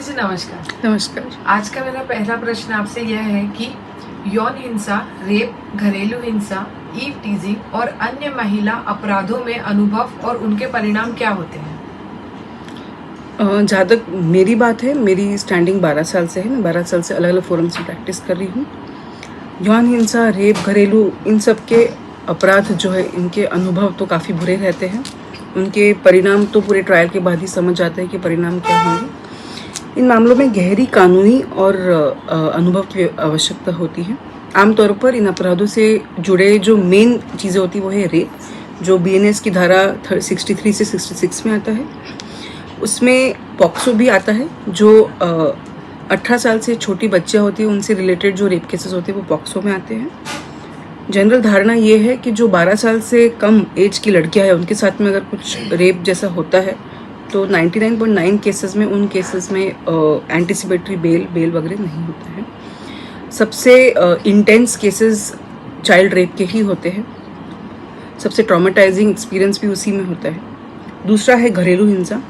जी नमस्कार। नमस्कार। आज का मेरा पहला प्रश्न आपसे यह है कि यौन हिंसा, रेप, घरेलू हिंसा, ईव टीजिंग और अन्य महिला अपराधों में अनुभव और उनके परिणाम क्या होते हैं? जहाँ तक मेरी बात है, मेरी स्टैंडिंग 12 साल से है। मैं 12 साल से अलग-अलग फोरम्स में प्रैक्टिस कर रही हूँ। यौन हिंसा, रेप, घरेलू इन सब के अपराध जो है, इनके अनुभव तो काफ़ी बुरे रहते हैं। उनके परिणाम तो पूरे ट्रायल के बाद ही समझ आते हैं कि परिणाम क्या होंगे। इन मामलों में गहरी कानूनी और अनुभव की आवश्यकता होती है। आमतौर पर इन अपराधों से जुड़े जो मेन चीज़ें होती हैं वो है रेप, जो BNS की धारा 63 से 66 में आता है। उसमें पॉक्सो भी आता है, जो 18 साल से छोटी बच्चियाँ होती हैं उनसे रिलेटेड जो रेप केसेस होते हैं वो पॉक्सो में आते हैं। जनरल धारणा ये है कि जो 12 साल से कम एज की लड़कियाँ हैं उनके साथ में अगर कुछ रेप जैसा होता है तो 99.9 केसेस में उन केसेस में एंटिसिपेटरी बेल वगैरह नहीं होता है। सबसे इंटेंस केसेस चाइल्ड रेप के ही होते हैं। सबसे ट्रॉमेटाइजिंग एक्सपीरियंस भी उसी में होता है। दूसरा है घरेलू हिंसा,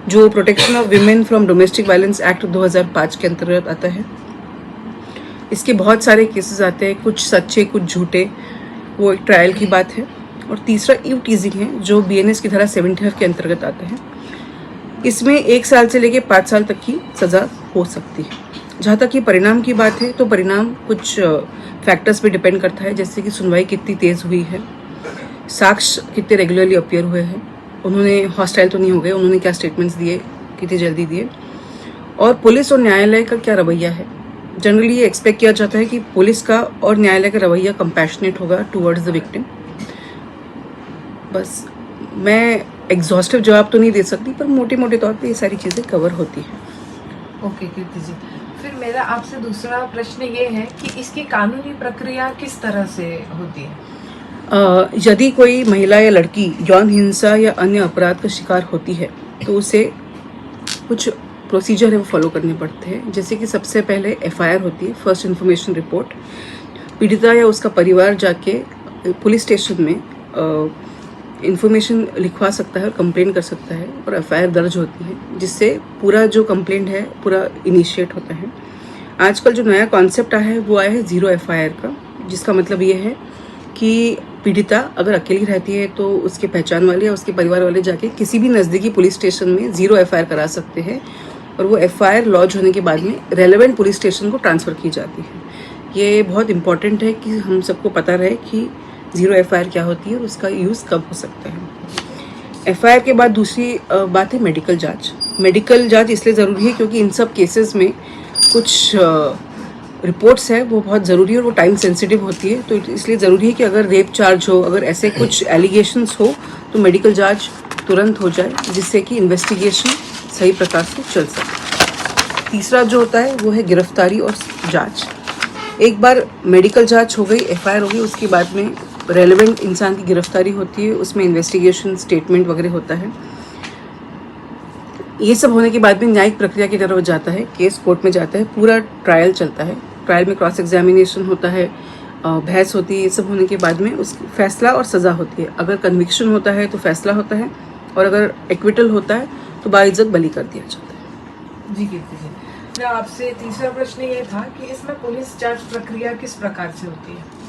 जो protection of women from domestic violence act 2005 के अंतर्गत आता है। इसके बहुत सारे केसेस आते हैं, कुछ सच्चे कुछ झूठे, वो एक ट्रायल की बात है। और तीसरा ईव टीजिंग है, जो BNS की धारा 75 के अंतर्गत आता है। इसमें 1 साल से लेकर 5 साल तक की सज़ा हो सकती है। जहाँ तक ये परिणाम की बात है तो परिणाम कुछ फैक्टर्स पे डिपेंड करता है, जैसे कि सुनवाई कितनी तेज़ हुई है, साक्ष्य कितने रेगुलरली अपीयर हुए हैं, उन्होंने हॉस्टाइल तो नहीं हो गए, उन्होंने क्या स्टेटमेंट्स दिए, कितनी जल्दी दिए, और पुलिस और न्यायालय का क्या रवैया है। जनरली ये एक्सपेक्ट किया जाता है कि पुलिस का और न्यायालय का रवैया कंपैशनेट होगा टुवर्ड्स द विक्टिम। बस मैं एग्जॉस्टिव जवाब तो नहीं दे सकती, पर मोटे मोटे तौर पे ये सारी चीज़ें कवर होती हैं। ओके कीर्ति जी, फिर मेरा आपसे दूसरा प्रश्न ये है कि इसकी कानूनी प्रक्रिया किस तरह से होती है? यदि कोई महिला या लड़की यौन हिंसा या अन्य अपराध का शिकार होती है तो उसे कुछ प्रोसीजर है वो फॉलो करने पड़ते हैं। जैसे कि सबसे पहले FIR होती है, फर्स्ट इन्फॉर्मेशन रिपोर्ट। पीड़िता या उसका परिवार जाके पुलिस स्टेशन में इन्फॉर्मेशन लिखवा सकता है और कंप्लेन कर सकता है, और FIR दर्ज होती है, जिससे पूरा जो कंप्लेंट है पूरा इनिशिएट होता है। आजकल जो नया कॉन्सेप्ट आया है वो आया है 0 FIR का, जिसका मतलब ये है कि पीड़िता अगर अकेली रहती है तो उसके पहचान वाले या उसके परिवार वाले जाके किसी भी नज़दीकी पुलिस स्टेशन में 0 FIR करा सकते हैं, और वो FIR लॉन्च होने के बाद में रेलेवेंट पुलिस स्टेशन को ट्रांसफ़र की जाती है। ये बहुत इंपॉर्टेंट है कि हम सबको पता रहे कि 0 FIR क्या होती है और उसका यूज़ कब हो सकता है। FIR के बाद दूसरी बात है मेडिकल जांच। मेडिकल जांच इसलिए ज़रूरी है क्योंकि इन सब केसेस में कुछ रिपोर्ट्स है वो बहुत ज़रूरी है और वो टाइम सेंसिटिव होती है, तो इसलिए ज़रूरी है कि अगर रेप चार्ज हो, अगर ऐसे कुछ एलिगेशंस हो तो मेडिकल जांच तुरंत हो जाए, जिससे कि इन्वेस्टिगेशन सही प्रकार से चल सके। तीसरा जो होता है वो है गिरफ्तारी और जांच। एक बार मेडिकल जांच हो गई, FIR हो गई, उसके बाद में रेलेवेंट इंसान की गिरफ्तारी होती है, उसमें इन्वेस्टिगेशन स्टेटमेंट वगैरह होता है। ये सब होने के बाद में न्यायिक प्रक्रिया की तरफ जाता है, केस कोर्ट में जाता है, पूरा ट्रायल चलता है। ट्रायल में क्रॉस एग्जामिनेशन होता है, बहस होती है। ये सब होने के बाद में उसकी फैसला और सज़ा होती है। अगर कन्विक्शन होता है तो फैसला होता है, और अगर एक्विटल होता है तो बाइज्जत बरी कर दिया जाता है। जी कीर्ति जी, मेरा आपसे तीसरा प्रश्न ये था कि इसमें पुलिस जांच प्रक्रिया किस प्रकार से होती है?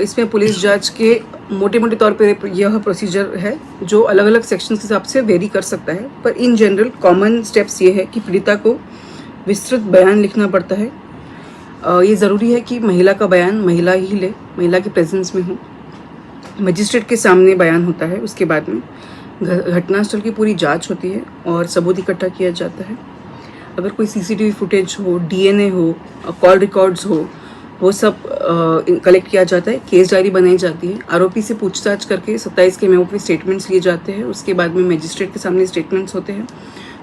इसमें पुलिस जांच के मोटे मोटे तौर पर यह प्रोसीजर है, जो अलग अलग सेक्शन के हिसाब से वेरी कर सकता है, पर इन जनरल कॉमन स्टेप्स ये है कि पीड़िता को विस्तृत बयान लिखना पड़ता है। ये ज़रूरी है कि महिला का बयान महिला ही ले, महिला के प्रेजेंस में हो, मजिस्ट्रेट के सामने बयान होता है। उसके बाद में घटनास्थल की पूरी जांच होती है और सबूत इकट्ठा किया जाता है। अगर कोई CCTV फुटेज हो, DNA हो, कॉल रिकॉर्ड्स हो, वो सब कलेक्ट किया जाता है। केस डायरी बनाई जाती है, आरोपी से पूछताछ करके 27 के मेमो पे स्टेटमेंट्स लिए जाते हैं। उसके बाद में मजिस्ट्रेट के सामने स्टेटमेंट्स होते हैं,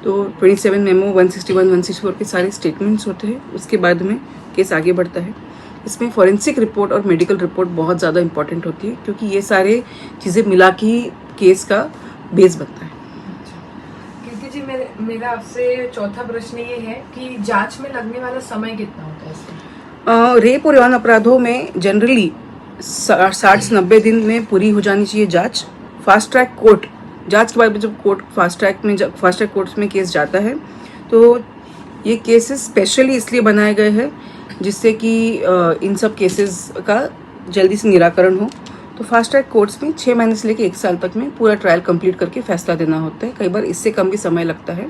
तो 27 मेमो, 161, 164 के सारे स्टेटमेंट्स होते हैं। उसके बाद में केस आगे बढ़ता है। इसमें फॉरेंसिक रिपोर्ट और मेडिकल रिपोर्ट बहुत ज़्यादा इंपॉर्टेंट होती है, क्योंकि ये सारे चीज़ें मिला के ही केस का बेस बनता है। कीर्ति जी, मेरा आपसे चौथा प्रश्न ये है कि जांच में लगने वाला समय कितना होता है इसमें? रेप और यौन अपराधों में जनरली 60 से 90 दिन में पूरी हो जानी चाहिए जांच। फास्ट ट्रैक कोर्ट जांच के बाद जब कोर्ट फास्ट ट्रैक कोर्ट्स में केस जाता है तो ये केसेस स्पेशली इसलिए बनाए गए हैं जिससे कि इन सब केसेस का जल्दी से निराकरण हो। तो फास्ट ट्रैक कोर्ट्स में 6 महीने से लेकर 1 साल तक में पूरा ट्रायल कंप्लीट करके फैसला देना होता है। कई बार इससे कम भी समय लगता है,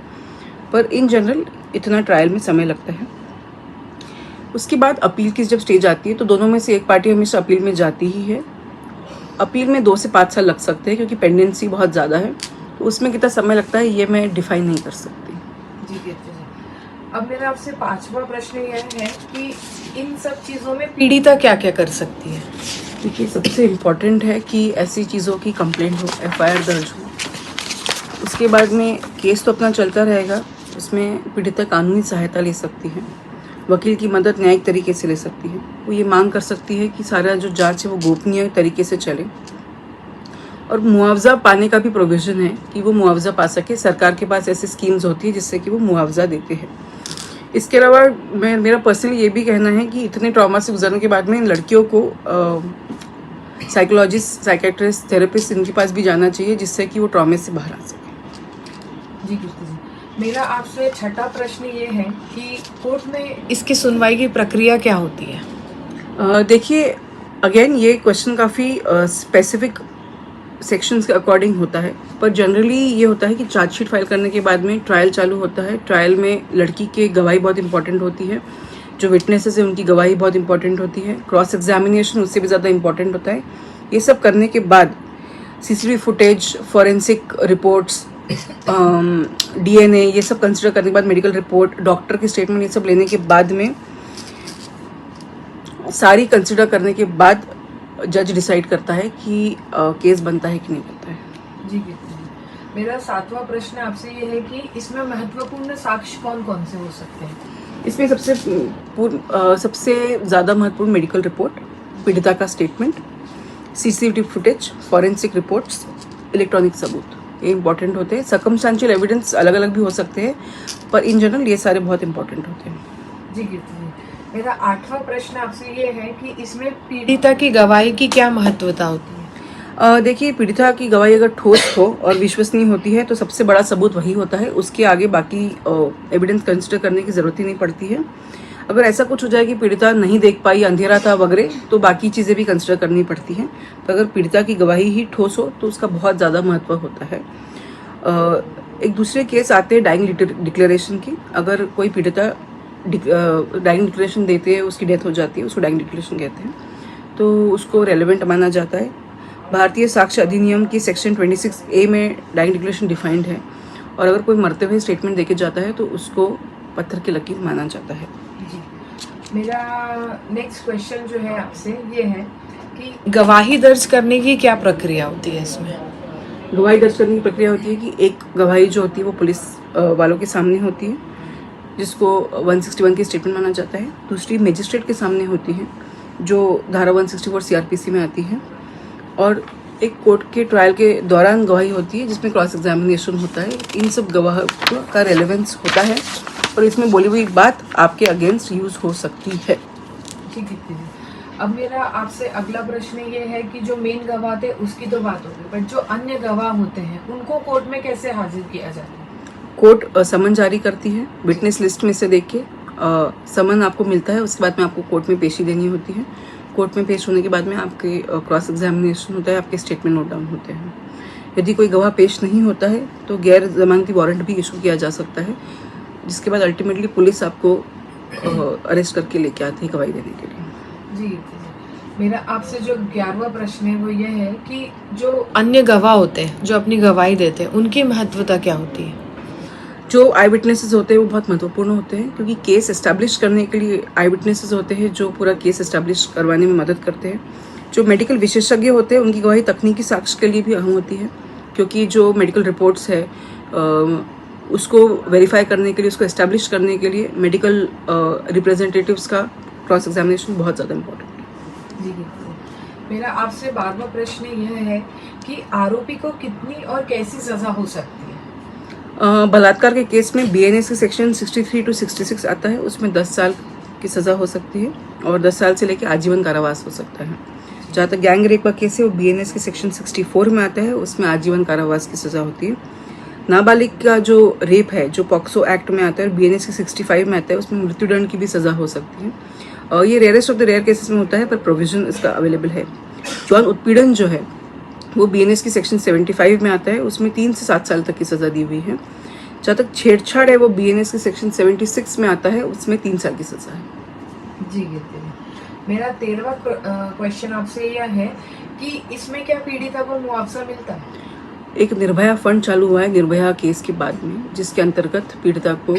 पर इन जनरल इतना ट्रायल में समय लगता है। उसके बाद अपील की जब स्टेज आती है तो दोनों में से एक पार्टी हमेशा अपील में जाती ही है। अपील में 2 से 5 साल लग सकते हैं क्योंकि पेंडेंसी बहुत ज़्यादा है, तो उसमें कितना समय लगता है ये मैं डिफाइन नहीं कर सकती। जी कीर्ति जी, अब मेरा आपसे 5वां प्रश्न यह है कि इन सब चीज़ों में पीड़िता क्या क्या कर सकती है? देखिए, सबसे इम्पॉर्टेंट है कि ऐसी चीज़ों की कंप्लेंट हो, FIR दर्ज हो। उसके बाद में केस तो अपना चलता रहेगा, उसमें पीड़िता कानूनी सहायता ले सकती है, वकील की मदद न्यायिक तरीके से ले सकती है। वो ये मांग कर सकती है कि सारा जो जांच है वो गोपनीय तरीके से चले, और मुआवजा पाने का भी प्रोविज़न है कि वो मुआवजा पा सके। सरकार के पास ऐसी स्कीम्स होती है जिससे कि वो मुआवजा देते हैं। इसके अलावा मेरा पर्सनली ये भी कहना है कि इतने ट्रॉमा से गुजरने के बाद में इन लड़कियों को साइकोलॉजिस्ट, साइकेट्रिस्ट, थेरेपिस्ट इनके पास भी जाना चाहिए जिससे कि वो ट्रॉमे से बाहर आ सके। जी कीर्ति जी, मेरा आपसे 6ठा प्रश्न ये है कि कोर्ट में इसकी सुनवाई की प्रक्रिया क्या होती है? देखिए, अगेन ये क्वेश्चन काफ़ी स्पेसिफिक सेक्शंस के अकॉर्डिंग होता है, पर जनरली ये होता है कि चार्जशीट फाइल करने के बाद में ट्रायल चालू होता है। ट्रायल में लड़की की गवाही बहुत इंपॉर्टेंट होती है, जो विटनेसेस है उनकी गवाही बहुत इंपॉर्टेंट होती है, क्रॉस एग्जामिनेशन उससे भी ज़्यादा इंपॉर्टेंट होता है। ये सब करने के बाद CCTV footage, forensic reports, DNA ये सब कंसिडर करने के बाद, मेडिकल रिपोर्ट, डॉक्टर की स्टेटमेंट, ये सब लेने के बाद में, सारी कंसिडर करने के बाद जज डिसाइड करता है कि केस बनता है कि नहीं बनता है। जी कीर्ति जी, मेरा 7वां प्रश्न आपसे ये है कि इसमें महत्वपूर्ण साक्ष्य कौन कौन से हो सकते हैं? इसमें सबसे ज़्यादा महत्वपूर्ण मेडिकल रिपोर्ट, पीड़िता का statement, CCTV footage, forensic reports, electronic सबूत, ये इंपॉर्टेंट होते हैं। सर्कमस्टेंशियल एविडेंस अलग अलग भी हो सकते हैं, पर इन जनरल ये सारे बहुत इंपॉर्टेंट होते हैं। जी कीर्ति जी, मेरा 8वां प्रश्न आपसे ये है कि इसमें पीड़िता की गवाही की क्या महत्वता होती है? देखिए, पीड़िता की गवाही अगर ठोस हो और विश्वसनीय होती है तो सबसे बड़ा सबूत वही होता है, उसके आगे बाकी एविडेंस कंसिडर करने की ज़रूरत ही नहीं पड़ती है। अगर ऐसा कुछ हो जाए कि पीड़िता नहीं देख पाई, अंधेरा था वगैरह, तो बाकी चीज़ें भी कंसिडर करनी पड़ती हैं। तो अगर पीड़िता की गवाही ही ठोस हो तो उसका बहुत ज़्यादा महत्व होता है। एक दूसरे केस आते हैं डाइंग डिक्लेरेशन की। अगर कोई पीड़िता डाइंग डिक्लेरेशन देते हैं, उसकी डेथ हो जाती है, उसको डाइंग डिक्लेरेशन कहते हैं, तो उसको रेलेवेंट माना जाता है। भारतीय साक्ष्य अधिनियम की सेक्शन 26A में डाइंग डिक्लेरेशन डिफाइंड है, और अगर कोई मरते हुए स्टेटमेंट देके जाता है तो उसको पत्थर की लकीर माना जाता है। जी, मेरा नेक्स्ट क्वेश्चन जो है आपसे ये है कि गवाही दर्ज करने की क्या प्रक्रिया होती है इसमें? गवाही दर्ज करने की प्रक्रिया होती है कि एक गवाही जो होती है वो पुलिस वालों के सामने होती है, जिसको 161 की स्टेटमेंट माना जाता है। दूसरी मजिस्ट्रेट के सामने होती है, जो धारा 164 CRPC में आती है, और एक कोर्ट के ट्रायल के दौरान गवाही होती है जिसमें क्रॉस एग्जामिनेशन होता है। इन सब गवाह का रेलेवेंस होता है, और इसमें बोली हुई बात आपके अगेंस्ट यूज हो सकती है। ठीक है। अब मेरा आपसे अगला प्रश्न ये है कि जो मेन गवाह थे उसकी तो बात होगी, बट जो अन्य गवाह होते हैं उनको कोर्ट में कैसे हाजिर किया जाता है? कोर्ट समन जारी करती है, विटनेस लिस्ट में से देख के समन आपको मिलता है। उसके बाद में आपको कोर्ट में पेशी देनी होती है। कोर्ट में पेश होने के बाद में आपके क्रॉस एग्जामिनेशन होता है, आपके स्टेटमेंट नोट डाउन होते हैं। यदि कोई गवाह पेश नहीं होता है तो गैर जमानती वारंट भी इशू किया जा सकता है, जिसके बाद अल्टीमेटली पुलिस आपको अरेस्ट करके लेके आती है गवाही देने के लिए। जी, मेरा आपसे जो 11वां प्रश्न है वो ये है कि जो अन्य गवाह होते हैं जो अपनी गवाही देते हैं उनकी महत्वता क्या होती है? जो आई विटनेसेस होते हैं वो बहुत महत्वपूर्ण होते हैं, क्योंकि केस एस्टैब्लिश करने के लिए आई विटनेसेस होते हैं जो पूरा केस एस्टैब्लिश करवाने में मदद करते हैं। जो मेडिकल विशेषज्ञ होते हैं उनकी गवाही तकनीकी साक्ष्य के लिए भी अहम होती है, क्योंकि जो मेडिकल रिपोर्ट्स है उसको वेरीफाई करने के लिए, उसको एस्टैब्लिश करने के लिए मेडिकल रिप्रेजेंटेटिव्स का क्रॉस एग्जामिनेशन बहुत ज़्यादा इम्पोर्टेंट है। जी, मेरा आपसे 12वां प्रश्न यह है कि आरोपी को कितनी और कैसी सज़ा हो सकती है? बलात्कार के केस में BNS के सेक्शन 63 to 66 आता है, उसमें 10 साल की सज़ा हो सकती है और 10 साल से लेकर आजीवन कारावास हो सकता है। जहाँ तक गैंग रेप का केस है वो BNS के सेक्शन 64 में आता है, उसमें आजीवन कारावास की सज़ा होती है। नाबालिग का जो रेप है, जो पॉक्सो एक्ट में आता है और BNS के 65 में आता है, उसमें मृत्युदंड की भी सज़ा हो सकती है। और ये rarest of the rare cases में होता है, पर प्रोविजन इसका अवेलेबल है। यौन उत्पीड़न जो है वो BNS की सेक्शन 75 में आता है, उसमें 3 से 7 साल तक की सज़ा दी हुई है। जहाँ तक छेड़छाड़ है वो BNS के सेक्शन 76 में आता है, उसमें 3 साल की सज़ा है। जी कीर्ति जी, मेरा 13वां क्वेश्चन आपसे यह है कि इसमें क्या पीड़िता को मुआवजा मिलता है? एक निर्भया फंड चालू हुआ है निर्भया केस के बाद में, जिसके अंतर्गत पीड़िता को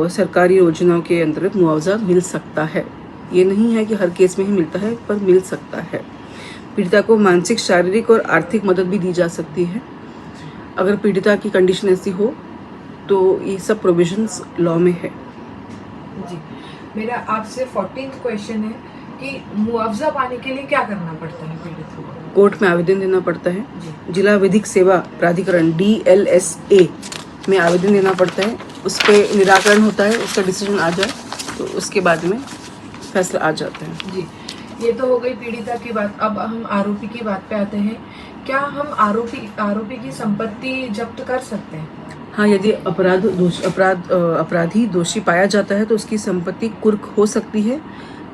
सरकारी योजनाओं के अंतर्गत मुआवजा मिल सकता है। ये नहीं है कि हर केस में ही मिलता है, पर मिल सकता है। पीड़िता को मानसिक, शारीरिक और आर्थिक मदद भी दी जा सकती है। अगर पीड़िता की कंडीशन ऐसी हो तो ये सब प्रोविजंस लॉ में है। जी, मेरा आपसे 14th क्वेश्चन है कि मुआवजा पाने के लिए क्या करना पड़ता है पीड़ित को? कोर्ट में आवेदन देना पड़ता है। जी। जिला विधिक सेवा प्राधिकरण DLSA में आवेदन देना पड़ता है। उस पर निराकरण होता है, उसका डिसीजन आ जाए तो उसके बाद में फैसला आ जाता है। जी, ये तो हो गई पीड़िता की बात। अब हम आरोपी की बात पे आते हैं। क्या हम आरोपी की संपत्ति जब्त कर सकते हैं? हाँ, यदि अपराधी दोषी पाया जाता है तो उसकी संपत्ति कुर्क हो सकती है।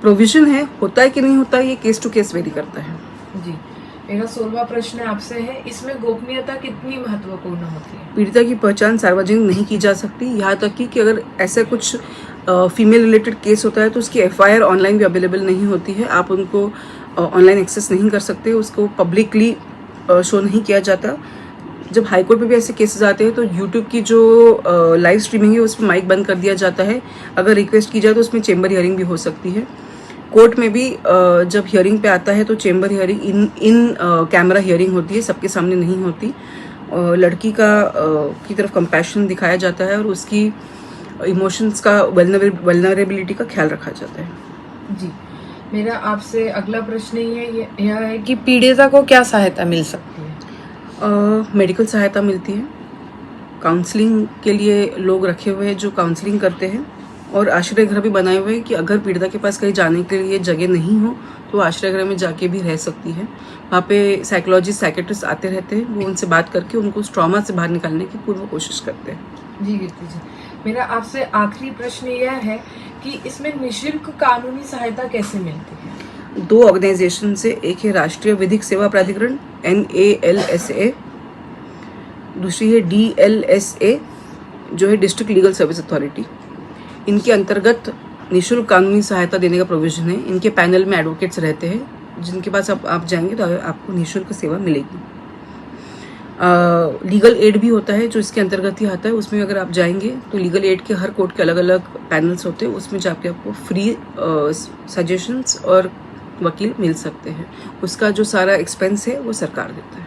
प्रोविजन है, होता है कि नहीं होता है, ये केस टू केस वेरी करता है। जी, मेरा 16वां प्रश्न आपसे है, इसमें गोपनीयता कितनी महत्वपूर्ण होती है? पीड़िता की पहचान सार्वजनिक नहीं की जा सकती, यहाँ तक कि अगर ऐसा कुछ फीमेल रिलेटेड केस होता है तो उसकी FIR ऑनलाइन भी अवेलेबल नहीं होती है। आप उनको ऑनलाइन एक्सेस नहीं कर सकते, उसको पब्लिकली शो नहीं किया जाता। जब हाईकोर्ट में भी ऐसे केसेस आते हैं तो यूट्यूब की जो लाइव स्ट्रीमिंग है उसमें माइक बंद कर दिया जाता है। अगर रिक्वेस्ट की जाए तो उसमें चेंबर हियरिंग भी हो सकती है। कोर्ट में भी जब हियरिंग पे आता है तो chamber hearing in camera hearing होती है, सबके सामने नहीं होती। लड़की की तरफ कंपैशन दिखाया जाता है और उसकी इमोशंस का वल्नरेबिलिटी का ख्याल रखा जाता है। जी, मेरा आपसे अगला प्रश्न यह है कि पीड़िता को क्या सहायता मिल सकती है? मेडिकल सहायता मिलती है। काउंसलिंग के लिए लोग रखे हुए हैं जो काउंसलिंग करते हैं, और आश्रय गृह भी बनाए हुए हैं कि अगर पीड़िता के पास कहीं जाने के लिए जगह नहीं हो तो आश्रय गृह में जाके भी रह सकती है। वहाँ पे साइकोलॉजिस्ट, साइकेट्रिस्ट आते रहते हैं, वो उनसे बात करके उनको उस ट्रॉमा से बाहर निकालने की पूरी कोशिश करते हैं। जी कीर्ति जी, मेरा आपसे आखिरी प्रश्न यह है कि इसमें निःशुल्क कानूनी सहायता कैसे मिलती है? 2 ऑर्गेनाइजेशन से, एक है राष्ट्रीय विधिक सेवा प्राधिकरण NALSA, दूसरी है DLSA जो है डिस्ट्रिक्ट लीगल सर्विस अथॉरिटी। इनके अंतर्गत निःशुल्क कानूनी सहायता देने का प्रोविजन है। इनके पैनल में एडवोकेट्स रहते हैं जिनके पास आप जाएंगे तो आपको निःशुल्क सेवा मिलेगी। लीगल एड भी होता है जो इसके अंतर्गत ही आता है। उसमें अगर आप जाएंगे तो लीगल एड के हर कोर्ट के अलग अलग पैनल्स होते हैं, उसमें जाके आपको फ्री सजेशंस और वकील मिल सकते हैं। उसका जो सारा एक्सपेंस है वो सरकार देता है।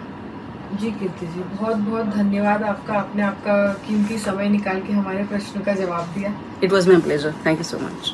जी कीर्ति जी, बहुत बहुत धन्यवाद आपका, आपने आपका कीमती समय निकाल के हमारे प्रश्न का जवाब दिया। It was my pleasure, thank you so much.